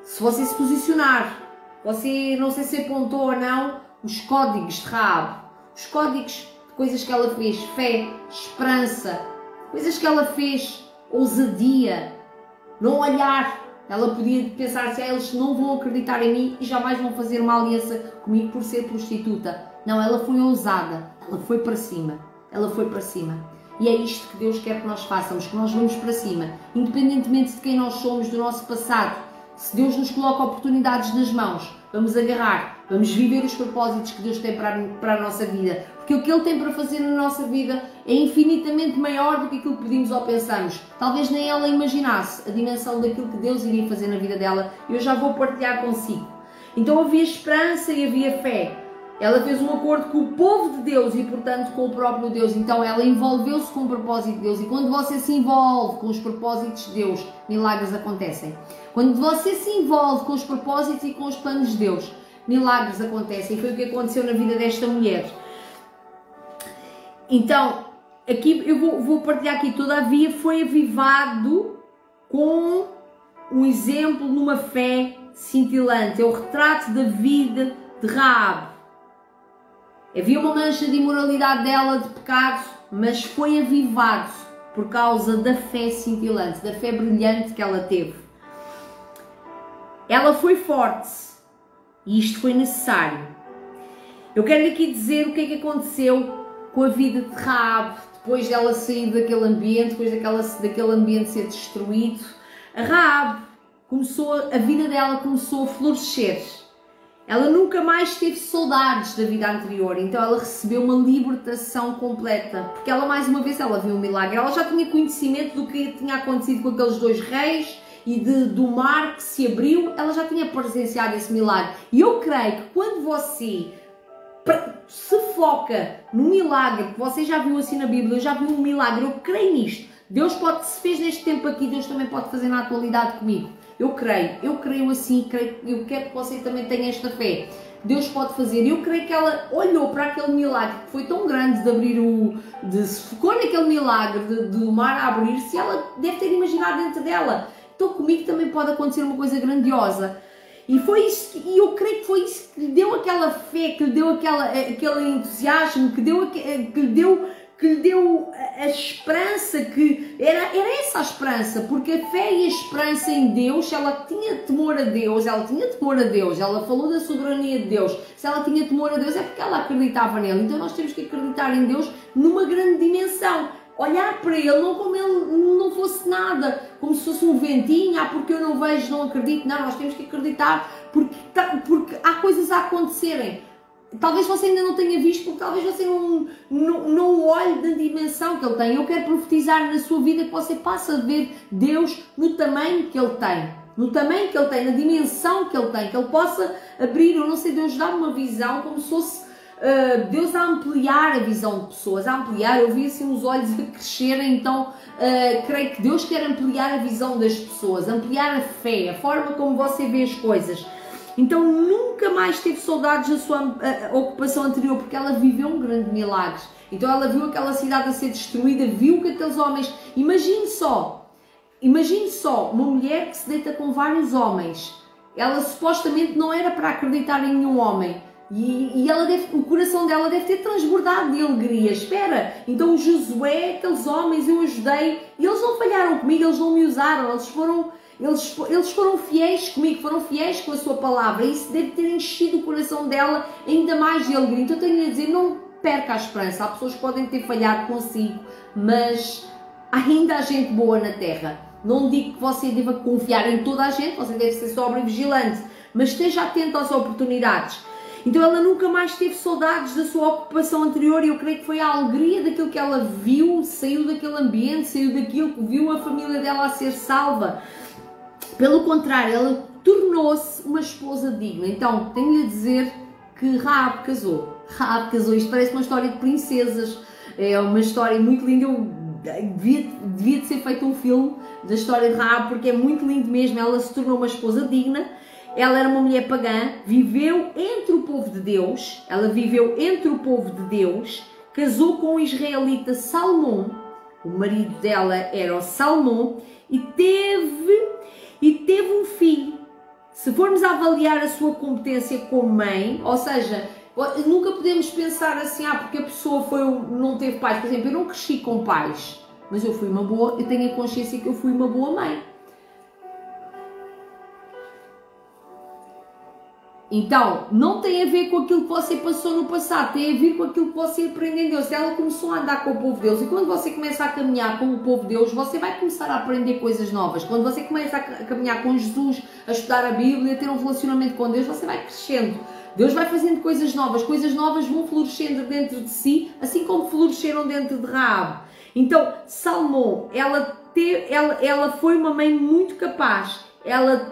A: Se você se posicionar, você, não sei se apontou ou não, os códigos de Raabe, os códigos de coisas que ela fez, fé, esperança, coisas que ela fez, ousadia, não olhar. Ela podia pensar assim: eles não vão acreditar em mim e jamais vão fazer uma aliança comigo por ser prostituta. Não, ela foi ousada, ela foi para cima, E é isto que Deus quer que nós façamos, que nós vamos para cima, independentemente de quem nós somos, do nosso passado. Se Deus nos coloca oportunidades nas mãos, vamos agarrar, vamos viver os propósitos que Deus tem para a nossa vida. Porque o que Ele tem para fazer na nossa vida é infinitamente maior do que aquilo que pedimos ou pensamos. Talvez nem ela imaginasse a dimensão daquilo que Deus iria fazer na vida dela. Eu já vou partilhar consigo. Então havia esperança e havia fé. Ela fez um acordo com o povo de Deus e, portanto, com o próprio Deus. Então ela envolveu-se com o propósito de Deus. E quando você se envolve com os propósitos de Deus, milagres acontecem. Quando você se envolve com os propósitos e com os planos de Deus, milagres acontecem. E foi o que aconteceu na vida desta mulher. Então, aqui eu vou partilhar aqui. Todavia foi avivado com um exemplo numa fé cintilante. É o retrato da vida de Raabe. Havia uma mancha de imoralidade dela, de pecado, mas foi avivado por causa da fé cintilante, da fé brilhante que ela teve. Ela foi forte e isto foi necessário. Eu quero aqui dizer o que é que aconteceu com a vida de Raabe, depois dela sair daquele ambiente, depois daquele ambiente ser destruído. A Raabe a vida dela começou a florescer. Ela nunca mais teve saudades da vida anterior, então ela recebeu uma libertação completa, porque ela, mais uma vez, ela viu um milagre. Ela já tinha conhecimento do que tinha acontecido com aqueles 2 reis e do mar que se abriu. Ela já tinha presenciado esse milagre. E eu creio que quando você se foca no milagre, que você já viu assim na Bíblia, eu já vi um milagre, eu creio nisto, Deus pode, se fez neste tempo aqui, Deus também pode fazer na atualidade comigo. Eu creio assim, eu quero que você também tenha esta fé. Deus pode fazer. Eu creio que ela olhou para aquele milagre que foi tão grande de abrir se focou naquele milagre do mar a abrir-se, ela deve ter imaginado dentro dela. Então comigo também pode acontecer uma coisa grandiosa. E foi isso, e eu creio que foi isso que lhe deu aquela fé, que lhe deu aquele entusiasmo, que lhe deu a esperança, que era essa a esperança, porque a fé e a esperança em Deus, ela tinha temor a Deus, ela falou da soberania de Deus, se ela tinha temor a Deus é porque ela acreditava nele. Então nós temos que acreditar em Deus numa grande dimensão, olhar para ele não como ele não fosse nada, como se fosse um ventinho, porque eu não vejo, não acredito. Não, nós temos que acreditar porque há coisas a acontecerem. Talvez você ainda não tenha visto, porque talvez você não olhe da dimensão que ele tem. Eu quero profetizar na sua vida que você passe a ver Deus no tamanho que ele tem. No tamanho que ele tem, na dimensão que ele tem. Que ele possa abrir, eu não sei, Deus dá uma visão como se fosse Deus a ampliar a visão de pessoas. A ampliar, eu vi assim os olhos a crescerem, então creio que Deus quer ampliar a visão das pessoas. Ampliar a fé, a forma como você vê as coisas. Então nunca mais teve saudades da sua ocupação anterior, porque ela viveu um grande milagre. Então ela viu aquela cidade a ser destruída, viu que aqueles homens... Imagine só, uma mulher que se deita com vários homens. Ela supostamente não era para acreditar em nenhum homem. E o coração dela deve ter transbordado de alegria. Espera, então Josué, aqueles homens, eu ajudei, e eles não falharam comigo, eles não me usaram, eles foram fiéis comigo, foram fiéis com a sua palavra, e isso deve ter enchido o coração dela ainda mais de alegria. Então eu tenho a dizer, não perca a esperança. Há pessoas que podem ter falhado consigo, mas ainda há gente boa na terra. Não digo que você deva confiar em toda a gente, você deve ser sóbrio e vigilante, mas esteja atento às oportunidades. Então ela nunca mais teve saudades da sua ocupação anterior, e eu creio que foi a alegria daquilo que ela viu, saiu daquele ambiente, saiu daquilo que viu a família dela a ser salva. Pelo contrário, ela tornou-se uma esposa digna. Então, tenho-lhe a dizer que Rahab casou. Isto parece uma história de princesas, é uma história muito linda. Devia de ser feito um filme da história de Rahab, porque é muito lindo mesmo. Ela se tornou uma esposa digna. Ela era uma mulher pagã, viveu entre o povo de Deus, casou com o israelita Salmão, o marido dela era o Salmão, e teve um filho. Se formos avaliar a sua competência como mãe, ou seja, nunca podemos pensar assim, porque a pessoa não teve pais. Por exemplo, eu não cresci com pais, mas eu tenho a consciência que eu fui uma boa mãe. Então, não tem a ver com aquilo que você passou no passado, tem a ver com aquilo que você aprendeu em Deus. Ela começou a andar com o povo de Deus, e quando você começa a caminhar com o povo de Deus, você vai começar a aprender coisas novas. Quando você começa a caminhar com Jesus, a estudar a Bíblia, a ter um relacionamento com Deus, você vai crescendo. Deus vai fazendo coisas novas vão florescendo dentro de si, assim como floresceram dentro de Rahab. Então, Salmão, ela foi uma mãe muito capaz, ela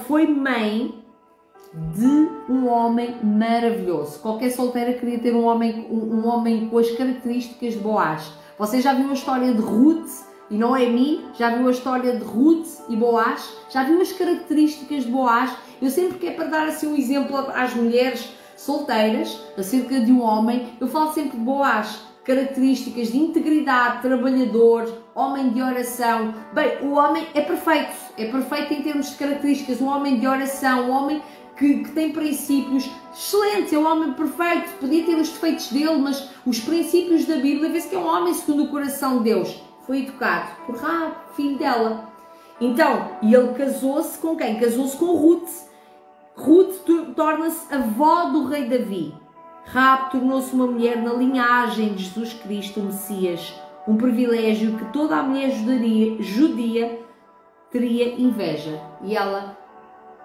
A: foi mãe de um homem maravilhoso. Qualquer solteira queria ter um homem com as características de Boaz. Você já viu a história de Ruth e Noemi? Já viu a história de Ruth e Boaz? Já viu as características de Boaz? Eu sempre que é para dar assim um exemplo às mulheres solteiras acerca de um homem, eu falo sempre de Boaz. Características de integridade, trabalhador, homem de oração. Bem, o homem é perfeito em termos de características. Um homem de oração, um homem que tem princípios excelentes, é um homem perfeito. Podia ter os defeitos dele, mas os princípios da Bíblia, vê-se que é um homem segundo o coração de Deus. Foi educado por Rahab, filho dela. Então, e ele casou-se com quem? Casou-se com Ruth. Ruth torna-se avó do rei Davi. Rahab tornou-se uma mulher na linhagem de Jesus Cristo, o Messias. Um privilégio que toda a mulher judia teria inveja. E ela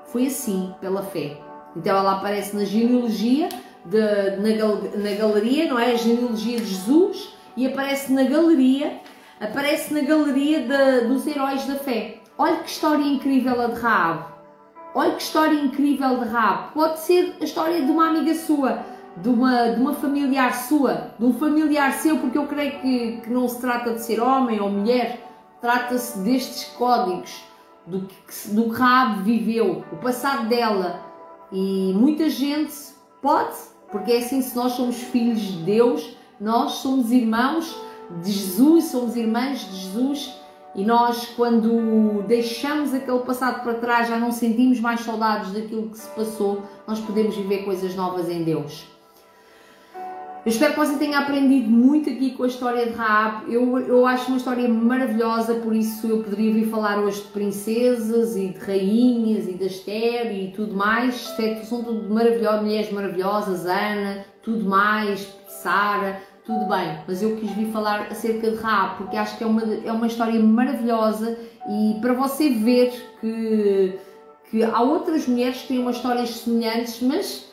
A: foi assim, pela fé. Então ela aparece na genealogia, na galeria, não é? A genealogia de Jesus, e aparece na galeria dos heróis da fé. Olha que história incrível a de Rahab. Pode ser a história de uma amiga sua. de uma familiar sua, de um familiar seu, porque eu creio que não se trata de ser homem ou mulher, trata-se destes códigos, do que Raabe viveu, o passado dela. E muita gente pode, porque é assim, se nós somos filhos de Deus, nós somos irmãos de Jesus, somos irmãs de Jesus, e nós, quando deixamos aquele passado para trás, já não sentimos mais saudades daquilo que se passou, nós podemos viver coisas novas em Deus. Eu espero que você tenha aprendido muito aqui com a história de Raabe. Eu acho uma história maravilhosa, por isso eu poderia vir falar hoje de princesas e de rainhas e de Esther e tudo mais. São tudo maravilhosas, mulheres maravilhosas, Ana, tudo mais, Sara, tudo bem. Mas eu quis vir falar acerca de Raabe, porque acho que é uma história maravilhosa, e para você ver que há outras mulheres que têm umas histórias semelhantes, mas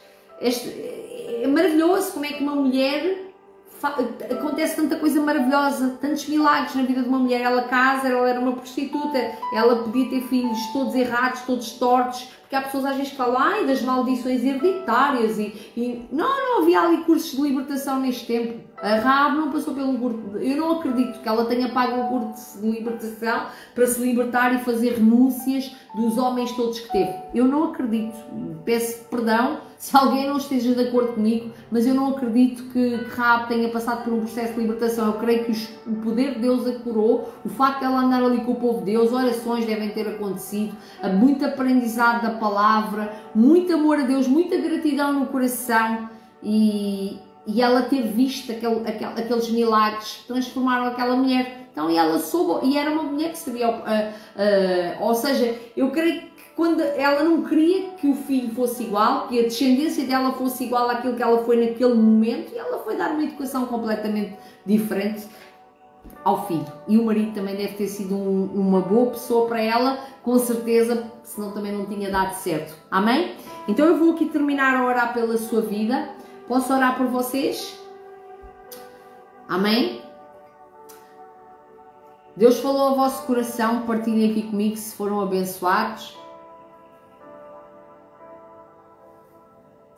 A: é maravilhoso como é que uma mulher acontece tanta coisa maravilhosa, tantos milagres na vida de uma mulher. Ela casa, ela era uma prostituta, ela podia ter filhos todos errados, todos tortos, porque há pessoas às vezes que falam das maldições hereditárias e não havia ali cursos de libertação neste tempo. A Raabe não passou pelo curso, eu não acredito que ela tenha pago o curso de libertação para se libertar e fazer renúncias dos homens todos que teve. Eu não acredito, peço perdão se alguém não esteja de acordo comigo, mas eu não acredito que Raabe tenha passado por um processo de libertação. Eu creio que o poder de Deus a curou, o facto de ela andar ali com o povo de Deus, orações devem ter acontecido, muito aprendizado da palavra, muito amor a Deus, muita gratidão no coração, e ela ter visto aqueles milagres transformaram aquela mulher. Então ela soube, e era uma mulher que sabia, ou seja, eu creio que quando ela não queria que o filho fosse igual, que a descendência dela fosse igual àquilo que ela foi naquele momento, e ela foi dar uma educação completamente diferente ao filho. E o marido também deve ter sido uma boa pessoa para ela, com certeza, senão também não tinha dado certo. Amém? Então eu vou aqui terminar a orar pela sua vida. Posso orar por vocês? Amém? Deus falou ao vosso coração, partilhem aqui comigo se foram abençoados.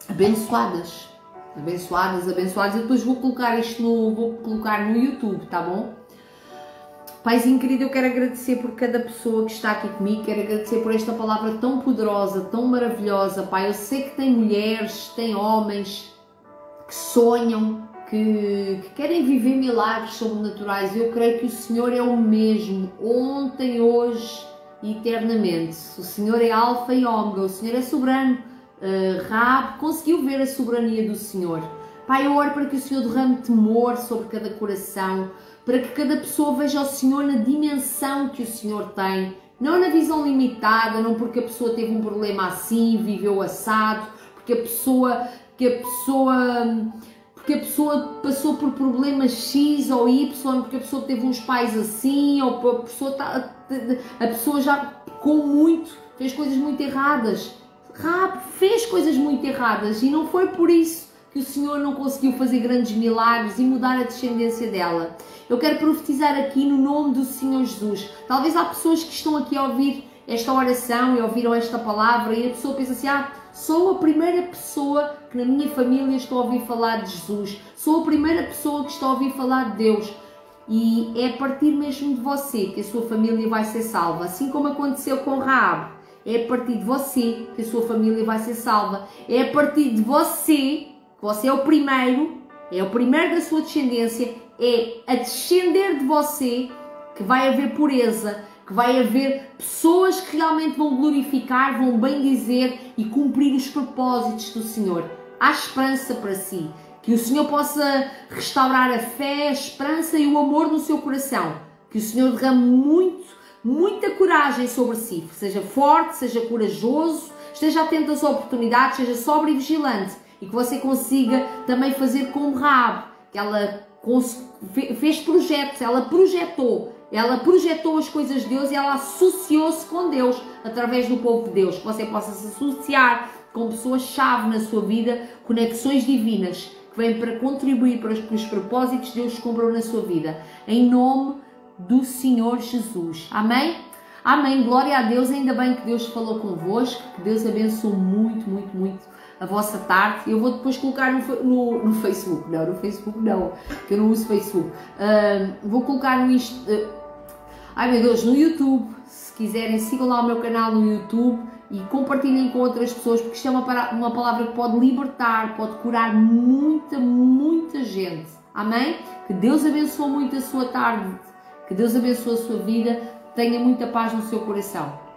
A: Abençoadas. E depois vou colocar no YouTube, tá bom? Paizinho querido, eu quero agradecer por cada pessoa que está aqui comigo, quero agradecer por esta palavra tão poderosa, tão maravilhosa, Pai. Eu sei que tem mulheres, tem homens que sonham, que querem viver milagres sobrenaturais. Eu creio que o Senhor é o mesmo, ontem, hoje e eternamente. O Senhor é Alfa e Ômega, o Senhor é soberano. Raabe conseguiu ver a soberania do Senhor. Pai, eu oro para que o Senhor derrame temor sobre cada coração, para que cada pessoa veja o Senhor na dimensão que o Senhor tem, não na visão limitada, não porque a pessoa teve um problema assim, viveu assado, porque a pessoa passou por problemas X ou Y, porque a pessoa teve uns pais assim, ou a pessoa já pecou muito, fez coisas muito erradas. Raabe fez coisas muito erradas e não foi por isso que o Senhor não conseguiu fazer grandes milagres e mudar a descendência dela. Eu quero profetizar aqui no nome do Senhor Jesus. Talvez há pessoas que estão aqui a ouvir esta oração e ouviram esta palavra e a pessoa pensa assim, sou a primeira pessoa que na minha família estou a ouvir falar de Jesus, sou a primeira pessoa que está a ouvir falar de Deus. E é a partir mesmo de você que a sua família vai ser salva, assim como aconteceu com Raabe. É a partir de você que a sua família vai ser salva. É a partir de você, que você é o primeiro da sua descendência, é a descender de você que vai haver pureza, que vai haver pessoas que realmente vão glorificar, vão bendizer e cumprir os propósitos do Senhor. Há esperança para si. Que o Senhor possa restaurar a fé, a esperança e o amor no seu coração. Que o Senhor derrame muita coragem sobre si. Seja forte, seja corajoso, esteja atento às oportunidades, seja sóbrio e vigilante. E que você consiga também fazer como Raabe, que ela fez projetos, ela projetou as coisas de Deus e ela associou-se com Deus através do povo de Deus. Que você possa se associar com pessoas-chave na sua vida, conexões divinas, que vêm para contribuir para que os propósitos de Deus se cumpram na sua vida. Em nome do Senhor Jesus. Amém? Amém. Glória a Deus. Ainda bem que Deus falou convosco. Que Deus abençoe muito
B: a vossa tarde. Eu vou depois colocar no Facebook, não, porque eu não uso Facebook. Vou colocar no no YouTube. Se quiserem, sigam lá o meu canal no YouTube e compartilhem com outras pessoas, porque isto é uma palavra que pode libertar, pode curar muita gente. Amém? Que Deus abençoe muito a sua tarde, que Deus abençoe a sua vida, tenha muita paz no seu coração.